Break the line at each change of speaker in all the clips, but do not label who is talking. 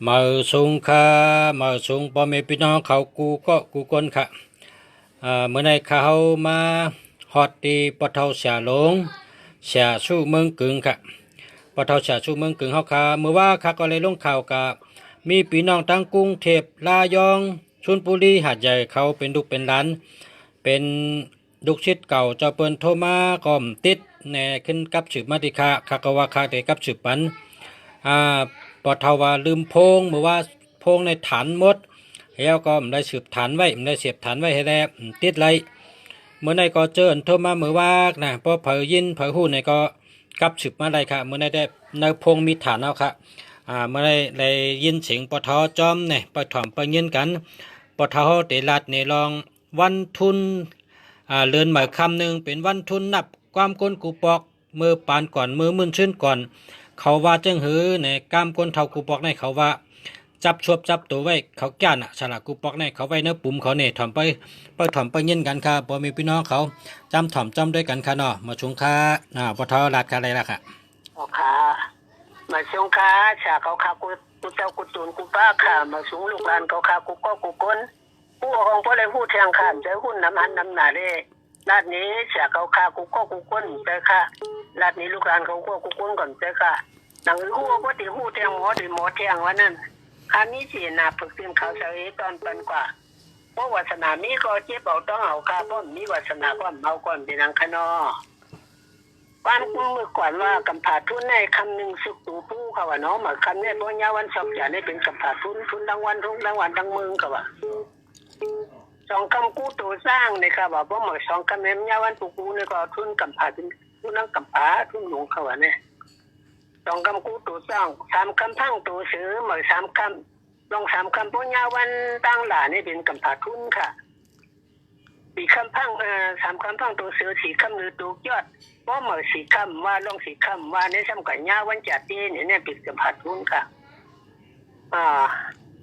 มาสูงค่ะมาสูงพ่อแม่พี่น้องเขากูก็กูคนค่ะเมื่อในเขามาฮอดดีปะเทาเสียหลงเสียสู้เมืองกึ่งค่ะปะเทาเสียสู้เมืองกึ่งเฮาค่ะเมื่อว่าค่ะก็เลยลงข่าวกับมีพี่น้องทั้งกรุงเทพลายองชลบุรีหาดใหญ่เขาเป็นลูกเป็นหลานเป็นลูกศิษย์เก่าเจ้าเปิ้นโทรมาก่อมติดแหน่ขึ้นกับสืบมาติค่ะค่ะก็ว่าค่ะแต่กับสืบปันอ่า ปอทว่าลืมโพงเมื่อว่าโพงในฐานหมดแล้วก็ได้สืบฐานไว้ได้เสียบฐานไว้ให้แล้วติดไรเมื่อในก็เจอโทรมาเมื่อว่านะพอเผยยินเผยหู้ในก็กลับสืบมาได้ค่ะเมื่อในได้ในโพงมีฐานเอาค่ะเมื่อได้ยินเสียงปอทจอมเนี่ยปอถอมปะเงินกันปอทเตลัดในลองวันทุนเลือนหมายคำหนึ่งเป็นวันทุนนับความก้นกูปอกมือปานก่อนมือมึนชื่นก่อนเขาว่าจังหือในกล้ามก้นเท่ากูปอกในเขาว่าจับชวบจับตัวไว้เขาแก่นฉลากกูปอกในเขาไว้เนื้อปุ่มเขาเนี่ยถ่อมไปถ่อมไปเงินกันค่ะพอมีพี่น้องเขาจำถ่อมจำด้วยกันค่ะเนาะมาชงค้าปทลาดค่ะอะไรล่ะค่ะ
โอค่ะมาชงค่ะชาเขาค่ะกูเจ้ากูตูนกูป้าค่ะมาสูงลูกหลานเขาค่ะกูก็กูก้นผู้ของพ่อเลยผู้เทียงค่ะเจอหุ้นน้ำหันน้ำหนาเลยลาดนี้ชาเขาค่ะกูก็กูก้นเจอค่ะลาดนี้ลูกหลานเขาก็กูก้นก่อนเจอค่ะหนังหัวก็ตีหูเทียงหมอตีหมอเทียงวันนั้นคามีสีนาฝึกเตรียมเขาเฉยตอนเป็นกว่าเพราะวาสนามีก็เจ็บเอาต้องเอาค่ะเพราะมีวาสนาก็เมาก่อนเป็นนังขนอบ้านกูมือก่อนว่ากำผาทุนในคำหนึ่งสุกตูผู้เขาว่าเนาะมาคำเนี่ยบ่ยาวันสอบจ่าเนี่ยเป็นกำผาทุนรางวัลทุกรางวัลทั้งเมืองเขาว่าสองคำกู้ตัวสร้างเนี่ยค่ะว่าเพราะหมดสองคำเนี่ยยาวันปูกูเนี่ยก็ทุนกำผาเป็นทุนนั่งกำผาทุนหลวงเขาว่าเนี่ยสองคำกู้ตัวสร้างสามคำพังตัวเสือหมดสามคำลองสามคำเพราะยาวันตั้งหลาเนี่ยเป็นกำผาทุนค่ะสี่คำพังสามคำพังตัวเสือสี่คำหรือตัวยอดเพราะเหมือนสี่คำว่าลองสี่คำว่าในสมัยยาวันจัดเจเนี่ยเป็นกำผาทุนค่ะ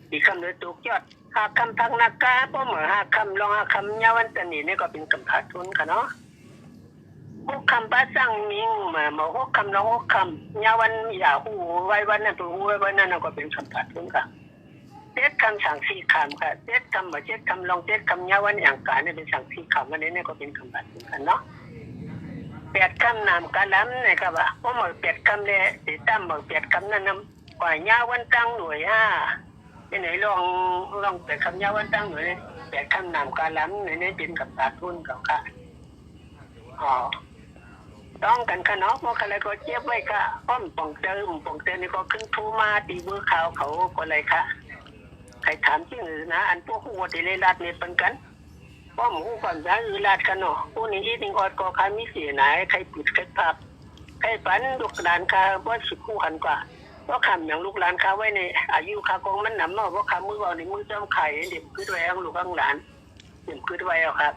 สี่คำหรือตัวยอดห้าคำพังนักกาเพราะเหมือนห้าคำลองห้าคำยาวันจันนี่เนี่ยก็เป็นกำผาทุนค่ะเนาะหกคำป้าสั่งมิงมาหกคำลองหกคำยาวันอย่าหูไว้วันนั้นตัวหูไว้วันนั้นก็เป็นกำผาทุนค่ะเจ็ดคำสั่งสี่คำค่ะเจ็ดคำมาเจ็ดคำลองเจ็ดคำยาวันอย่างการเนี่ยเป็นสั่งสี่คำวันนี้เนี่ยก็เป็นคำบาดกันเนาะแปดคำนำการล้ำเนี่ยครับว่าเพราะหมดแปดคำเนี่ยติดตั้มหมดแปดคำนั้นนำกว่ายาวันตั้งหน่วยที่ไหนลองแปดคำยาวันตั้งหน่วยแปดคำนำการล้ำเนี่ยเป็นคำบาดทุนเก่าค่ะต้องกันค่ะเนาะเพราะอะไรก็เจ็บไว้ค่ะป้อมป่องเติมนี่ก็ขึ้นทูมาตีเบอร์ข่าวเขาก็อะไรค่ะใครถามจริงหรือนะอันพวกหัวตีเลยรัดเนี่ยเป็นกันป้อมหูก่อนจะอือรัดกันเนาะพวกนี้ที่ถึงอดก็ใครมีเสียไหนใครปิดใครพับใครฝันลูกหลานค่ะว่าสิบคู่หันกว่าเพราะคำอย่างลูกหลานค่ะไว้ในอายุค่ะกองมันหนำเนาะเพราะคำมือเอาในมือจำไข่เด็กขึ้นไว้ลูกข้างหลานเด็กขึ้นไว้เอาครับ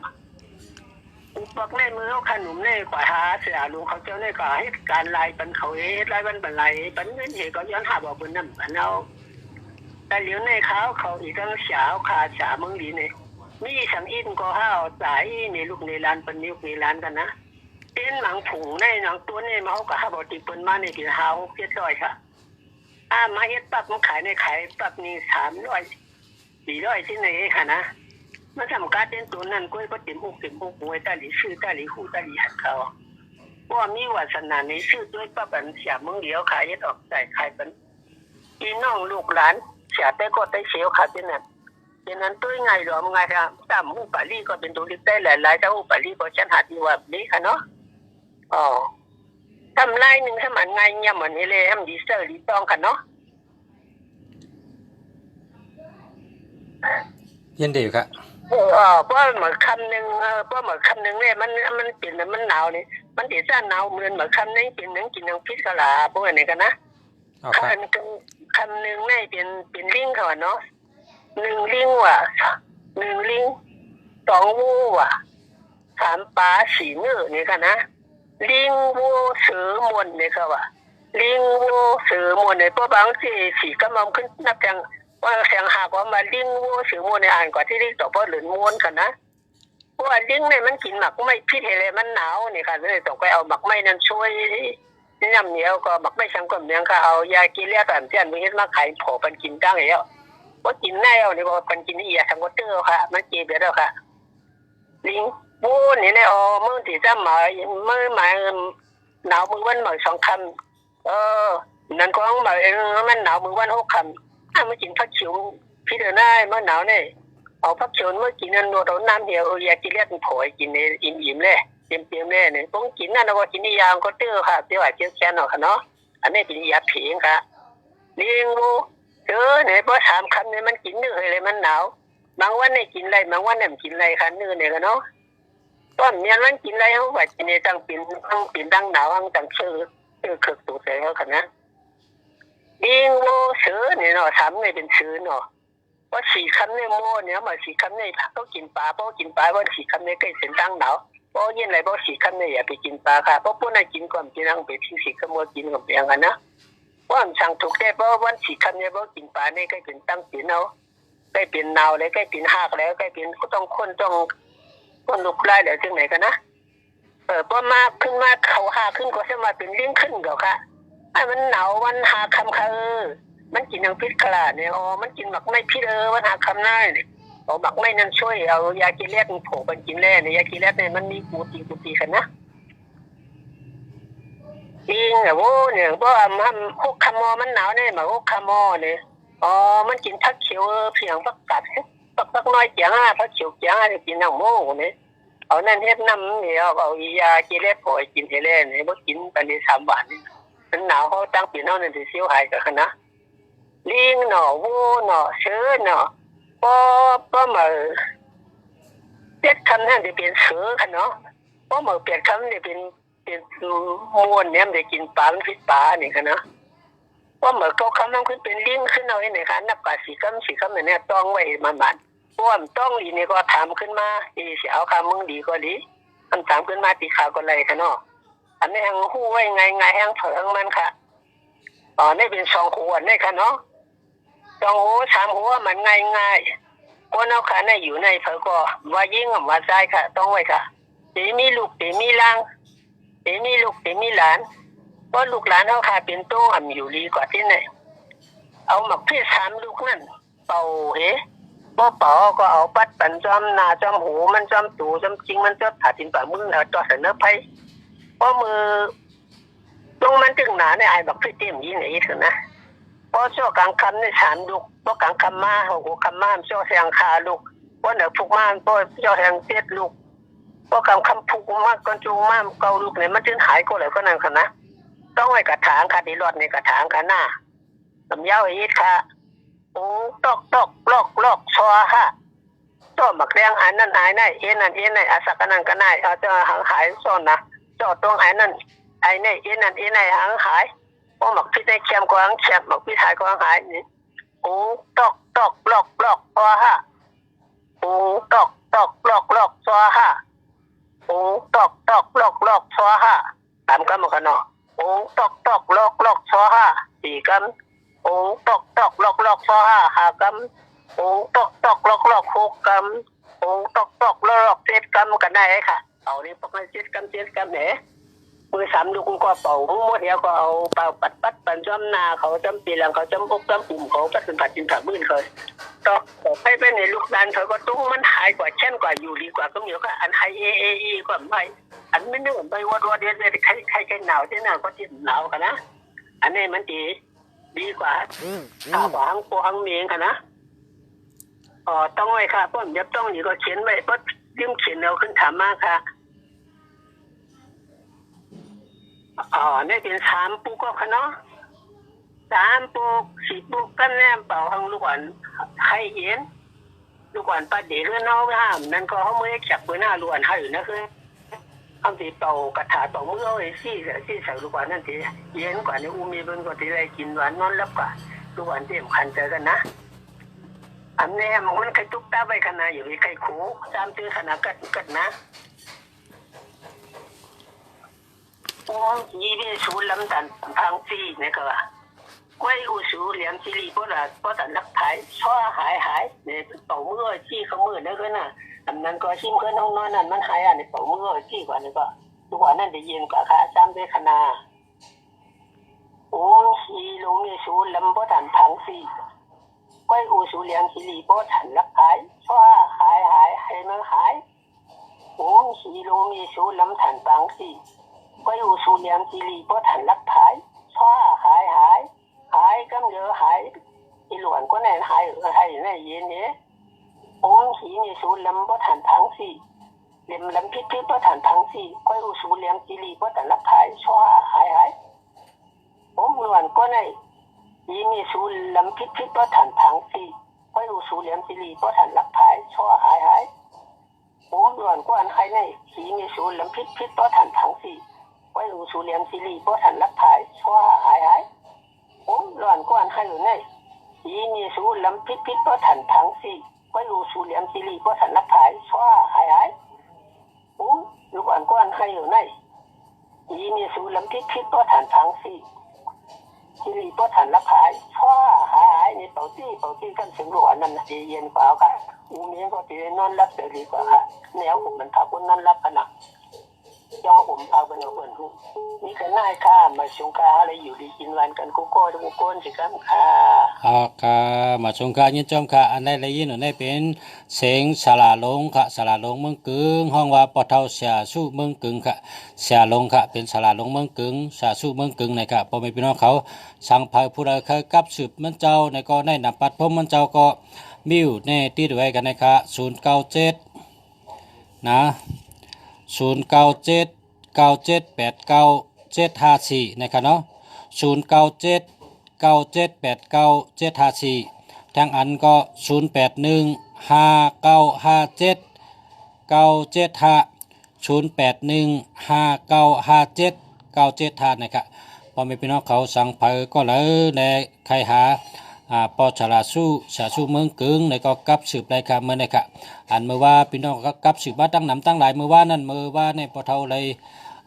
อุปกรณ์ในมือเอาขนมในกว่าหาเสียลูกเขาเจ้าในกว่าให้การลายเป็นเขาลายเป็นลายเป็นเงินเหตุก็ย้อนหาบอกเป็นน้ำเป็นเอาแต่เหลียวในเขาอีกทั้งสาวขาสามึงดีเนี่ยมีสังอินก็ห้าวสายในลูกในร้านเป็นลูกในร้านกันนะเป็นหนังผงในหนังตัวนี่มาเขาก็ห้าบอกติเปิ้นมาในที่ห้า600-700ค่ะมาเฮ็ดปั๊บมันขายในขายปั๊บนี่300-400ที่ไหนค่ะนะมันทำการเป็นตัวนั้นก็เต็มอกหวยตาหลีชื่อตาหลีคู่ตาหลีหัดเขาว่ามีวาสนาในชื่อด้วยปั๊บอันเสียมึงเดียวขายเฮ็ดออกใจขายเป็นพี่น้องลูกหลานเสียแต่ก็ได้เสียวค่ะเป็นนั้นตัวไงหรอมึงไงครับตามหูปาลีก็เป็นตัวเล็กได้หลายๆแต่หูปาลีก็ฉันหาดีว่านี้ค่ะเนาะทำไรหนึ่งถ้ามันไงเนี่ยเหมือนนี้เลยทำดีเซอร์ดีต้องค่ะเนาะ
ยินดีครับ
เพราะเหมือนคำหนึ่งเนี่ยมันเปลี่ยนมันหนาวนี่มันเดี๋ยวจะหนาวเหมือนคำนึงเป็นหนึ่งกินหนึ่งพิษกะลาพวกนี้กันนะคำหนึ่งเนี่ยเป็นลิงเขาเนาะ1 ลิงว่ะ1 ลิง2 วูว่ะ3 ปลา4 เนื้อนี่กันนะลิงวูเสือมวนนี่เขาว่าลิงวูเสือมวนเนี่ยเพราะบางทีสีก็มองขึ้นนับจังว่าเสียงหากว่ามาลิงวูเสือมวนในอ่านกว่าที่ลิงต่อเพราะหรือมวนกันนะเพราะว่าลิงเนี่ยมันกินหมักไม่พิษอะไรมันหนาวนี่ค่ะเลยต้องไปเอาหมักไม้นั้นช่วย ย่ำเหนียวก็บักไม่ช่างก็เมียงค่ะเอายากินแล้วกันเที่ยนมีเฮ็ดมาขายโผปันกินตั้งแล้วว่ากินแน่เอานี่ว่าปันกินอีทางก็เตอร์ค่ะมันเจ็บแล้วค่ะลิงบูนี่เนี่ยอ๋อมือที่จะมามือมาหนาวมือวันมา2 คำนั่นก็มามันหนาวมือวัน6 คำมันกินผักเขียวพี่เดินได้เมื่อหนาวเนี่ยเอาผักเขียวเมื่อกินนั่นนวดเอาน้ำเหี่ยวอยากกินเลือดโผล่กินในอิ่มๆเลยเต็มๆเลยเนี่ยต้องกินนั่นแล้วก็กินนี่ยางก็เตอร์ค่ะเดี๋ยวอาจจะแค่นเอาค่ะเนาะอันนี้เป็นยาผีค่ะเลี้ยงบูเนี่ยพอ3 คำเนี่ยมันกินเนื้อเลยมันหนาวบางวันเนี่ยกินอะไรบางวันเนี่ยกินอะไรค่ะเนื้อเนี่ยค่ะเนาะต้นเมียนมันกินอะไรเขาว่ากินเนี่ยตั้งเป็นตั้งหนาวตั้งชื่อเคิกตัวใส่เขาค่ะนะเลี้ยงบูเนี่ยเนาะ3เนี่ยเป็นเนาะว่า4 คำเนี่ยโม่เนี่ยมา4 คำเนี่ยเขากินปลาเพราะกินปลาว่า4 คำเนี่ยใกล้เส้นตั้งหนาวเพราะยินอะไรเพราะ4 คำเนี่ยอย่าไปกินปลาค่ะเพราะพวกนั้นกินก่อนกินนั่งไปที่4 คำว่ากินกับอย่างนั้นนะว่าสั่งถูกได้เพราะวัน4 คำเนี่ยเพราะกินปลาเนี่ยใกล้เป็นตั้งปีนเอาใกล้เป็นนาวเลยใกล้เป็นหากแล้วใกล้เป็นก็ต้องคนลุกไล่เดี๋ยวถึงไหนกันนะพอมาขึ้นมาเขาหาขึ้นก็จะมาเป็นเลี้ยงขึ้นเดี๋ยวค่ะไอ้มันหนาววันหาคำค่ะมันกินอย่างพิษขลาดเนี่ยมันกินหมักไม่พิษวันหาคำหน้าเนี่ยเอาหมักไม่นั่นช่วยเอายากิเลสโผล่กันกินแร่เนี่ยยากิเลสเนี่ยมันมีกูตีกันนะจริงโว้เนี่ยเพราะมันพวกคำมอมันหนาวเนี่ยหมาพวกคำมอเนี่ยมันกินผักเขียวเพียงผักกัดผักน้อยเจียงผักเขียวเจียงเนี่ยกินน้ำโม่เนี่ยเอานั่นเฮ็ดน้ำเนี่ยเอายากิเลสโผล่กินเฮเล่เนี่ยบ่กินตอนนี้3 วันมันหนาวเขาตั้งปีนเอาเนี่ยสิเสียวหายกันนะลิงเนาะวูเนาะเสือเนาะพอมาเจ็ด คำนั่นจะเป็นเสือค่ะเนาะพอมา8 คำเนี่ยเป็นมวนเนี่ยมันจะกินปลามันพิษปลานี่ค่ะเนาะพอมา9 คำนั่นคือเป็นลิงขึ้นเอาไว้ไหนคะนับกว่า4 คำเนี่ยต้องไว้มันป้อมต้องอีนี่ก็ถามขึ้นมาอีสิเอาคำมึงดีก็ดีมันถามขึ้นมาตีข่าวก็เลยค่ะเนาะอันนี้แหงหู้ไว้ไงแหงเผิงมันค่ะนี่เป็น2 หัวนี่ค่ะเนาะ2 หัว3 หัวมันง่ายคนเอาขาในอยู่ในเผอก็ว่ายิ่งว่าใจค่ะต้องไว้ค่ะตีมีลูกตีมีล่างตีมีลูกตีมีหลานเพราะลูกหลานเขาค่ะเป็นตู้อยู่ดีกว่าที่ไหนเอาหมักพี่3 ลูกนั่นเป่าบ่เป่าก็เอาปัดปันจอมหน้าจอมหูมันจอมตูจอมจริงมันจะผ่าทินป่ามือเอาต่อเสนอไปเพราะมือตรงมันถึงหนาเนี่ยไอ้บักพี่เต็มยิ่งไหนถึงนะพอช่วกลางคำเนี่ย3 ลูกพอกลางคำมาหัวคำมาช่วแสงคาลูกพอเหนือผูกมาพอช่วแสง7 ลูกพอกลางคำผูกมากก่อนจูงมา9 ลูกเนี่ยมันถึงหายก็เลยก็นั่นค่ะนะต้องไว้กระถางค่ะดีรอดในกระถางค่ะหน้าลำยาวอีกค่ะโอ้ตอกลอกชัวค่ะตัวหมักแดงอันนั้นอันนั้นนั่นอาสักนั่นก็ได้เอาจะหางหายซ่อนนะจอดตรงอันนั้นไอ้นี่นั่นหางหายพอหมักพี่ได้เค็มกว่าหางแฉบหมักพี่หายกว่าหายนี่โอ้ตอกลอกชัวค่ะโอ้ตอกลอกชัวค่ะโอ้ตอกลอกชัวค่ะตามกันมากันเนาะโอ้ตอกลอกชัวค่ะ4 กันโอ้ตอกลอกชัวค่ะ5 กันโอ้ตอกลอก6 กันโอ้ตอกลอก7 กันกันได้ค่ะเอานี่พวกนั้น7 กันเนี่ยมือ3 ลูกก็เป่าหมดเดียวก็เอาเป่าปัดปันจอมหน้าเขาจำปีหลังเขาจำอกจำปุ่มเขาปัดเป็นผัดจินผัดมื่นเคยต่อให้ไปในลูกดันเขาก็ตุ้งมันหายกว่าเช่นกว่าอยู่ดีกว่าก็มีก็อันไฮก็ไม่อันไม่นึกไปวัดเดียวใครหนาวที่หนาวก็ที่หนาวกันนะอันนี้มันดีกว่าข้าวหางโปหางเมียงกันนะต้องไว้ค่ะเพราะเดี๋ยวต้องนี่ก็เขียนไว้เพราะยืมเขียนเอาขึ้นถามมากค่ะนี่เป็น3 ปุกก็เนาะ3 ปุก4 ปุกกันแนมเป่าทางลูกอ่อนให้เย็นลูกอ่อนปลาเด็กเนาะห้ามนั่นก็เขาไม่ได้จับปืนหน้าลูกอ่อนให้อยู่นะคือทำตีเป่ากระถาเป่ามือเอาไอ้ซี่ใส่ลูกอ่อนนั่นทีเย็นกว่าในมีเป็นกว่าที่ไรกินหวานนอนรับกว่าลูกอ่อนเต็มคันเจอกันนะอันนี้มันใครตุ๊กตาไปขนาดอยู่ใครขู่3 ตื้อขนาดกัดนะยี่เป็นสูลำดันทางซีเนี่ยก็ว่าก้อยอุสูเหลี่ยมซีรีเพราะแต่นักถ่ายช่อหายเนี่ยเป่ามือจี้เขามือนั่นก็น่ะอันนั้นก็ชิมเพื่อนห้องนอนนั่นมันหายอ่ะเนี่ยเป่ามือจี้กว่านี่ก็ทุกวันนั่นได้ยินกว่าค่ะ3 ด้วยขนาด สีลงมีสูลำบ่ทันพังสีก้อยอูสูเลียงสิริบ่ทันรักหายชั่วหายให้มันหายหูสีลงมีสูลำทันปังสีก้อยอูสูเลียงสิริบ่ทันรักหายชั่วหายกำเยอะหายอีหลวนก็แน่หายให้ในเย็นนี้องค์สีมีสูลำบ่ทันพังสีเลียมลำพิษบ่ทันพังสีก้อยอูสูเลียงสิริบ่ทันรักหายชั่วหายผมหลวนก็ในยีมีสูลำพิษบ่ทันพังสีก้อยอูสูเลียงสิริบ่ทันรักหายชั่วหายผมหลวนก็อันใครในยีมีสูลำพิษบ่ทันพังสีก้อยอูสูเลียงสิริบ่ทันรักหายชั่วหายผมหลวนก็อันใครอยู่ในยีมีสูลำพิษบ่ทันพังสีก้อยอูสูเลียงสิริบ่ทันรักหายชั่วหายผมหลวนก็อันใครอยู่ในยีมีสูลำพิษบ่ทันพังสีสิริบ่ทันรักหายชั่วหายนี่เป่าตี้กันเสียงหลวนนั่นดีเย็นเปล่าค่ะอูเมียก็ตีนอนรับเสียดีกว่าค่ะแนวผมมันทับคนนอนรับขนาดยอผมพาเป็นเอาเปิ่นหูนี่ก็น่ายค่ะมาชงกาอะไรอยู่ดีกินวันกันกูโก้ทุกคนสิครับค่ะ
ค่ะมาชงค่ะยินจอมค่ะอันใดเลยยินอันใดเป็นเสียงสลาลงค่ะสลาลงเมืองกึ่งห้องว่าปอเท่าเสียสู้เมืองกึ่งค่ะเสียลงค่ะเป็นสลาลงเมืองกึ่งเสียสู้เมืองกึ่งนะครับพ่อแม่พี่น้องเขาสั่งเผาผู้ใดเคยกับสืบมันเจ้าในก็ได้นำปัดพมมันเจ้าก็มิวในที่ด้วยกันนะครับ097นะ097 9789 754นะครับเนาะ097 9789 754ทางอันก็0815959775 นะครับพอมีพี่น้องเขาสั่งเผยก็เลยในใครหาปอฉลาสู้สาสู้เมืองกึ่งในก็กับสืบรายการเมื่อในค่ะอันเมื่อว่าพี่น้องก็กับสืบมาตั้งหนำตั้งหลายเมื่อว่านั่นเมื่อว่าในปอเท่าเลย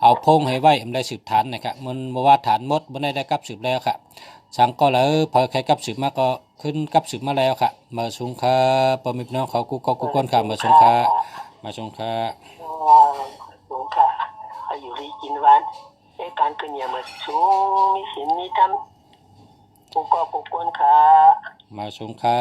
เอาพงให้ไว้ได้สืบฐานนะครับมันเมื่อว่าฐานมดเมื่อได้กับสืบแล้วค่ะสั่งก็เลยพอใครกับสืบมาก็ขึ้นกับสืบมาแล้วค่ะมาสงค่าพอมีพี่น้องเขากูก้นค่ะมาสงค่า
สงค่ะอยู่ดีกินวันในการขึ้นอย่างมาสูงมีศีลมีธรรมกูก้นค่ะ
มาสงค่า